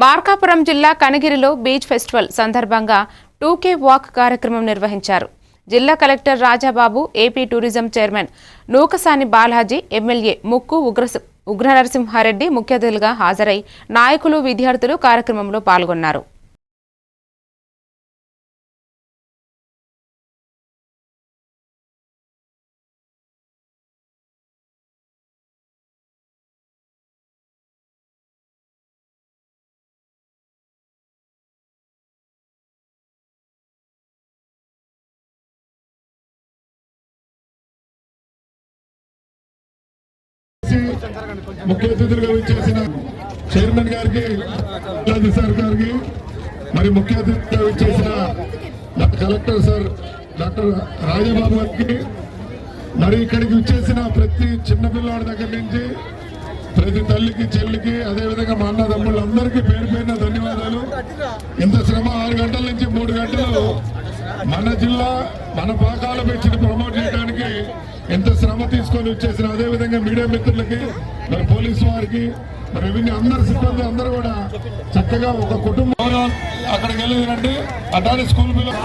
మార్కాపురం జిల్లా కనగిరిలో beach festival సందర్భంగా 2K walk కార్యక్రమం నిర్వహించారు. జిల్లా collector Rajababu, AP tourism chairman Nookasani Balaji, MLA ముక్కు ఉగ్రనరసింహారెడ్డి ముఖ్య అతిథులుగా హాజరై నాయకులు, విద్యార్థులు కార్యక్రమంలో పాల్గొన్నారు. ముఖ్య అతిథులుగా విచ్చేసిన చైర్మన్ గారికి, సార్ గారికి, మరి ముఖ్య అతిథిగా విచ్చేసిన కలెక్టర్ సార్ డాక్టర్ రాజబాబు గారికి, మరి ఇక్కడికి విచ్చేసిన ప్రతి చిన్నపిల్లవాడి దగ్గర నుంచి ప్రతి తల్లికి, చెల్లికి, అదేవిధంగా మా అన్నదమ్ముళ్ళందరికీ పేరు పేరున ధన్యవాదాలు. ఇంత శ్రమ 6 గంటల నుంచి 3 గంటలు మన జిల్లా, మన పాకాల పెంచిని ప్రమోట్ చేయడానికి ఎంత శ్రమ తీసుకొని వచ్చేసిన, అదేవిధంగా మీడియా మిత్రులకి, మరి పోలీసు వారికి, మరి రెవెన్యూ అందరు సిబ్బంది అందరూ కూడా చక్కగా ఒక కుటుంబం అక్కడికి వెళ్ళిందంటే అటానీ స్కూల్ పిల్లలు